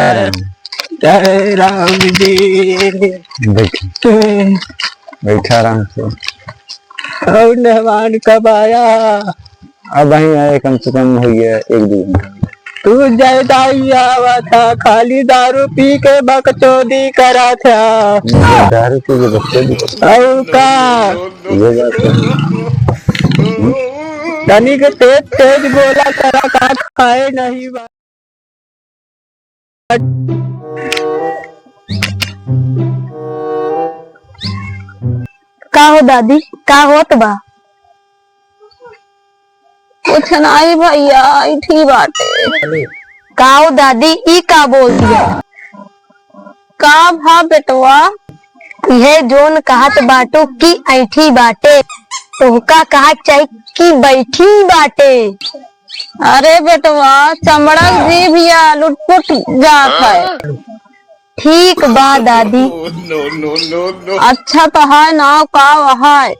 जय राम जी। बैठा आराम से। और मेहमान कब आया? अब वही आए, कम से कम हो गया 1-2 घंटा। तू जैदा ही आवा था, खाली दारू पी के बकचोदी करा था। दारू पी के बकचोदी और का ये बात है। तनिक तेज तेज बोला करा, का खाए नहीं बा। का हो दादी, का होत बा? कुछ नहीं भैया, ऐठी बाटे। का हो दादी, ई का बोल दिया? का भा बेटवा? यह जोन कहत बाटो की ऐठी बाटे, तोहका कहा चाहिए कि बैठी बाटे। अरे बेटवा, चमड़ा जीभिया लुटपुट जात है। ठीक बा दादी। अच्छा तो है नाव का है?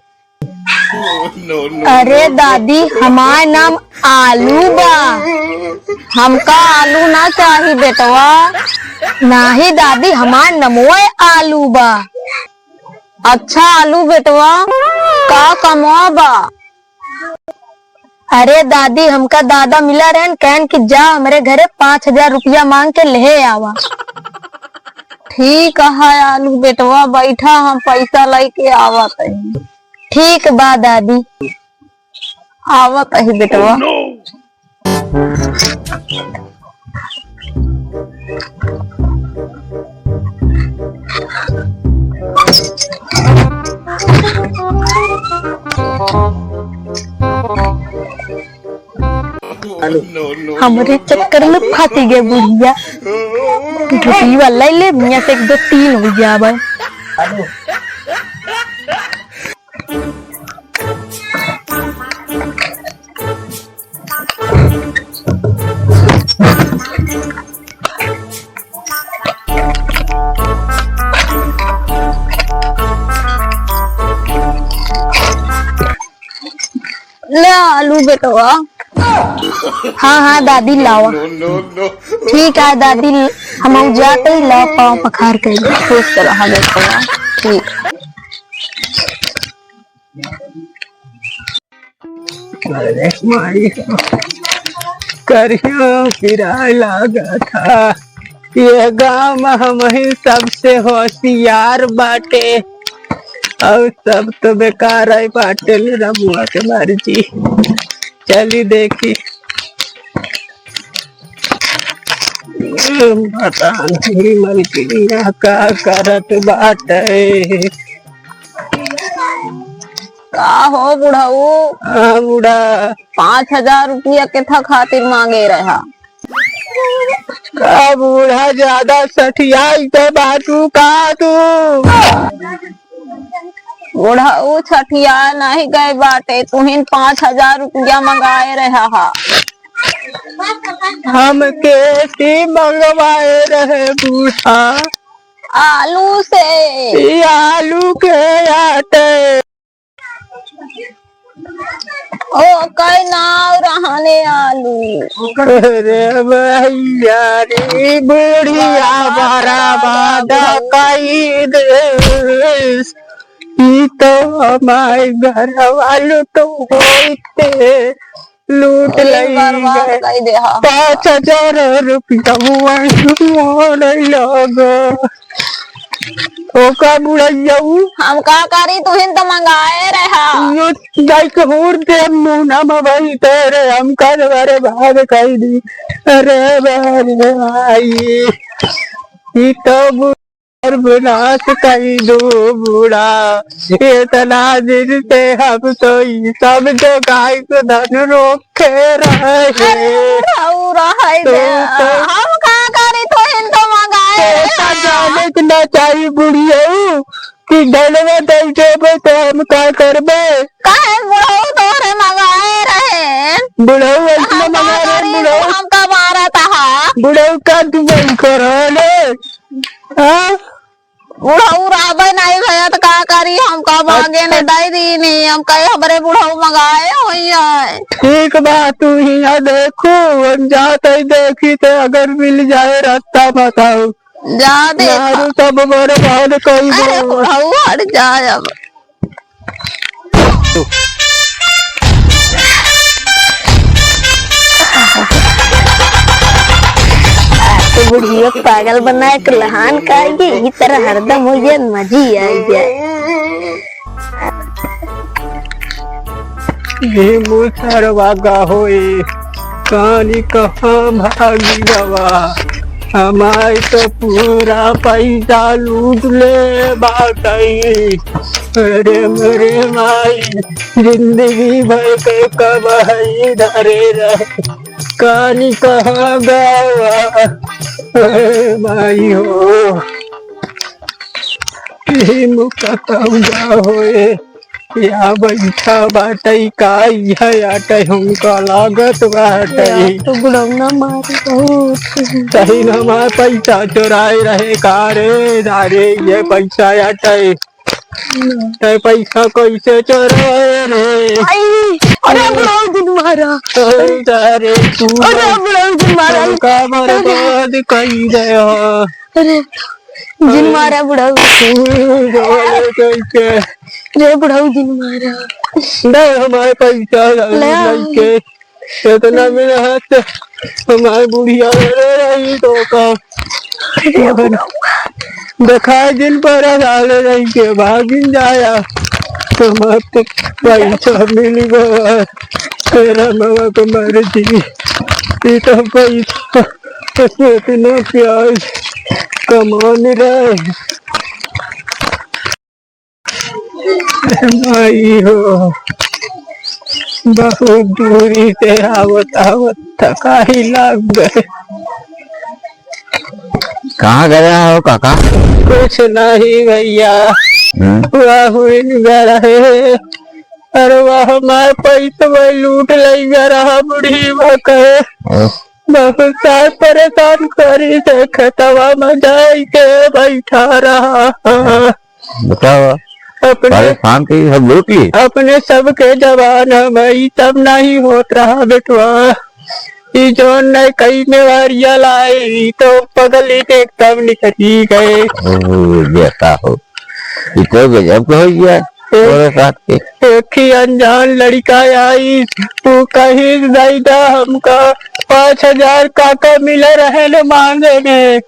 अरे दादी, हमार नाम आलू बा। हमका आलू ना चाहिए बेटवा। नाही दादी, हमार नमोए आलू बा। अच्छा आलू बेटवा, का कमवा बा? अरे दादी, हमका दादा मिला रहन, कहन कि जा हमारे घरे 5,000 रुपया मांग के ले आवा। ठीक है आलू बेटवा, बैठा हम पैसा लेके आवत है। ठीक बा दादी। आवत है बेटवा। हमारे चक्कर में फंसी गए बुढ़िया। रुपया ले ले, मियाँ से 1-2-3 हो जावे। ले आलू बेटवा। हाँ हाँ दादी, लावा। ठीक है दादी, हम जाते ही ला पाँव पखार कर खुश रहा बेटवा। ठीक। अरे माई, करियो किराया लगा था। ये गाँव में हम ही सबसे होशियार बाटे, और सब तो बेकार है बाटे। रमुआ के मर्जी, चली देखी। पता नहीं मलकिनिया का करत बाटे। का हो बुढ़ाऊ? हाँ बुढ़ा, 5,000 रुपया के था खातिर मांगे रहा। का बूढ़ा ज्यादा सठियाई तो बातू का तू। बुढ़ाऊ छठिया नहीं गए बाटे, तुहिन 5,000 रुपया मंगाए रहा। हम कैसी मंगवाए रहे बूढ़ा? आलू से। ये आलू के आटे। ओ कई नाव रहने आलू। अरे भैया रे, बुढ़िया बराबर कई देश। ये तो हमारे घर वालों तो होते लूट लई गए। 5,000 रुपया लग। ओका बुढ़ैया हम का करी, तुहिन तो मंगाए रहा। दाइक होर दे मुना मई तेरे हम कर बारे भाग कई दी। अरे बारे भाई, ये तो विनाश कई दो बूढ़ा। इतना दिन से हम तो ये सब जो गाय को धन रोके रहे। हम का करी, तुहिन तो मंगाए रहा। जाने ना चाहिए बुढ़िया कि डलवे दैसे तो हम का करबे। काहे बुढ़ऊ तोरे मंगाए रहे? बुढ़ऊ ऐसे मंगा रहे। बुढ़ऊ हम का मारा था। बुढ़ऊ का तू बंद करो ले। हाँ बुढ़ऊ राबे नहीं भैया तो का करी, हमका मांगे ने दे दी नहीं, हम कहे हमारे बुढ़ऊ मंगाए हुई। ठीक बा, तू यहाँ देखो, हम जाते देखी थे, अगर मिल जाए रास्ता बताओ। जा देखा सब बर्बाद कर अरे दो। बुढ़ऊ हट जा अब। तो बुढ़िया पागल बनाए के लहान खाएगी, इस तरह हरदम हो जाए, मजी आ जाए। ये मुसरवा होए कहानी कहाँ भागी गवा, हमारे तो पूरा पैसा लूट ले बाटई। अरे मेरे माई जिंदगी भर के कमाई धरे रहे, कहानी कहाँ गवा। अरे माई हो मुका होए, या बैठा बाटई काई है आटे, हमका लागत बाटई। तो बुढ़ौना मारे बहुत सही न हमारा पैसा चुराए रहे कारे धारे, ये पैसा आटे ते पैसा कैसे चुराए रे। अरे बुढ़ऊ दिन मारा, अरे तू अरे बुढ़ऊ दिन मारा, का बर्बाद कई दे हो। अरे जिन मारा बुढ़ऊ, कैसे रे बुढ़ऊ जिन मारा। नहीं हमारे पैसा लेके इतना मेरा हाथ हमारे बुढ़िया रही तो का दिखाए दिन पर डाल रही के भागिन जाया, हमारे पैसा मिल गया। तेरा मामा को मर्जी, इतना पैसा इतना प्यार कमाने रहे। माई हो बहुत दूरी से आवत आवत थका ही लग गए। कहाँ गया हो काका? कुछ नहीं भैया, वह रहे, अरे वह हमारे पैसे वही लूट ले रहा। बुढ़ी कहे बहुत साल परेशान करी से खतवा में जाए के बैठा रहा। बताओ अपने परेशान की सब लूट ली? अपने सबके जवान में तब नहीं होत रहा बेटवा, ये जो न कई मेवारिया लाई तो पगली के तब निकली गए। जैसा हो इतो गजब हो गया और साथ के। एक ही अनजान लड़का आई, वो कहीं ज्यादा हमका 5,000 काका मिले रहे मांगे में,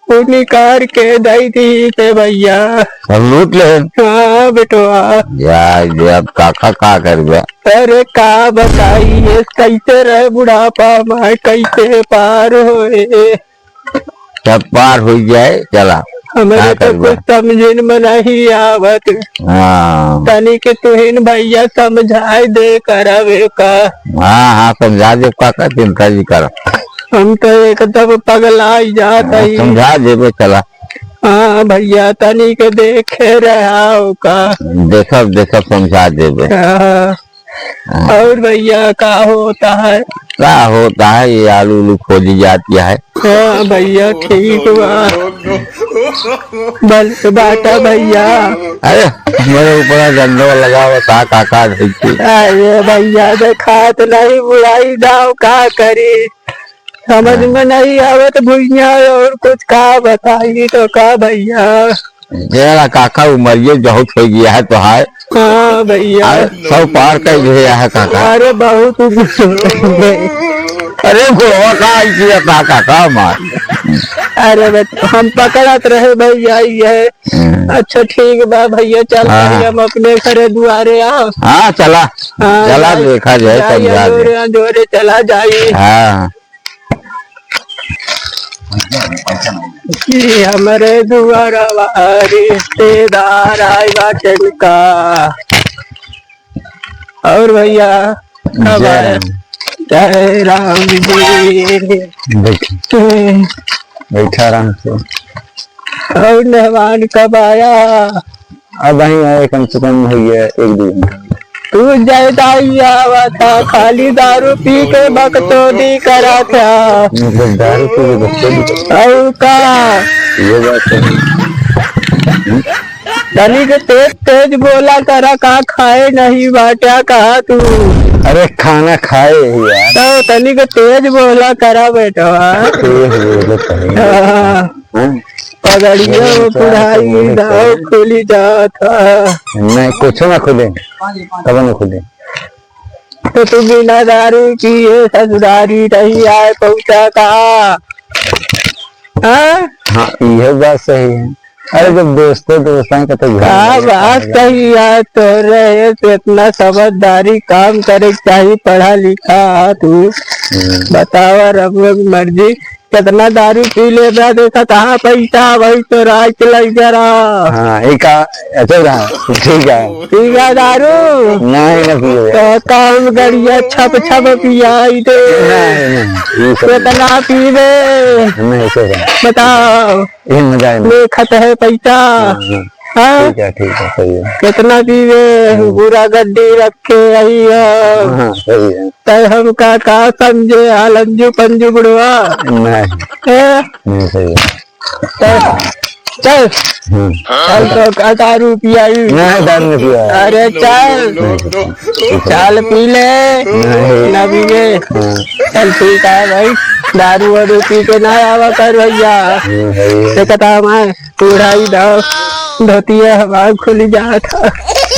वो निकाल के दई दी थे भैया। सब लूट ले? हाँ बेटवा। अब काका का कर गया? अरे का बताइए कैसे रहे बुढ़ापा में, कैसे पार होए। सब पार हो जाए चला, हमें तो कुछ समझ में नहीं आवत। तनी के तुहिन भैया समझाए दे करावे का। हाँ समझा दे काका, चिंता जी कर। हम तो एकदम पगलाई जाता ही। समझा दे चला। हाँ भैया तनी के देखे रहा का। देखो समझा दे। और भैया का होता है? क्या होता है, ये आलू उलू खोजी जाती है। हाँ भैया ठीक बा, बल बाटा भैया। अरे मेरे ऊपर गंदो लगा हुआ काका। अरे भैया देखात नहीं बुराई दाव का करे, समझ में नहीं आवत भुइया और कुछ का बताइए तो का भैया। मेरा काका उमरिए बहुत हो गया है तो है। हाँ भैया 100 पार कर गया है काका। अरे बहुत अरे गोवा काका मार। अरे हम पकड़त रहे भैया ये। अच्छा ठीक बा भैया, चल हम अपने घरे दुआरे आओ। हाँ चला चला देखा जाए, जोरे चला जाइए। हाँ हमारे दुआरा रिश्तेदार आए बाटन का। और भैया जय राम जी। बैठा आराम से। और मेहमान कब आया? अब वही आए, कम से कम हो गया 1-2 घंटा। तू ज्यादा ही आवा था, खाली दारू पी के बकचोदी करा था। दारू पी के बकचोदी और का ये बात है। तनिक तेज तेज बोला करा, का खाए नहीं बाटा कहा तू। अरे खाना खाए ही यार। तो तनिक तेज बोला करा बेटा। पगड़िया पुढ़ाई दाव खुली जाता। नहीं कुछ ना खुले, कब न खुले। तो तू बिना दारू किए ससुरारी नहीं आए पहुंचा का। हाँ यह बात सही है। अरे जब दोस्तों का तो क्या बात कही यार, तो रहे तो इतना समझदारी काम करे चाहिए, पढ़ा लिखा तू। बतावा रब मर्जी कितना दारू पी ले रहा, देखा कहाँ पैसा वही तो राज चल जरा। हाँ एक अच्छा रहा, ठीक है ठीक है दारू नहीं ना पियो तो काम गरिया छप छप पिया दे। नहीं कितना पी दे नहीं बताओ, ये मजा नहीं। लेखत है पैसा। हाँ ठीक है सही है। कितना पीवे, पूरा गड्डी रखे आई है। हाँ सही है। तय हम का समझे आलंजू पंजू बुढ़वा। नहीं सही है। चल चल तो का दारू पियाई। नहीं दारू नहीं पिया। अरे चल पी ले ना पीवे। चल ठीक है भाई, दारू वारू पी के ना आवा कर भैया। देखता मैं पूढ़ाई दाव धोती है हमारा खुल जाता।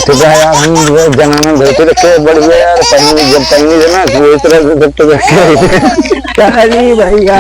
तो यार हम जनाना धोते रखे बढ़िया यार, पहले जब पहले जना वो इस तरह से जब तो भैया।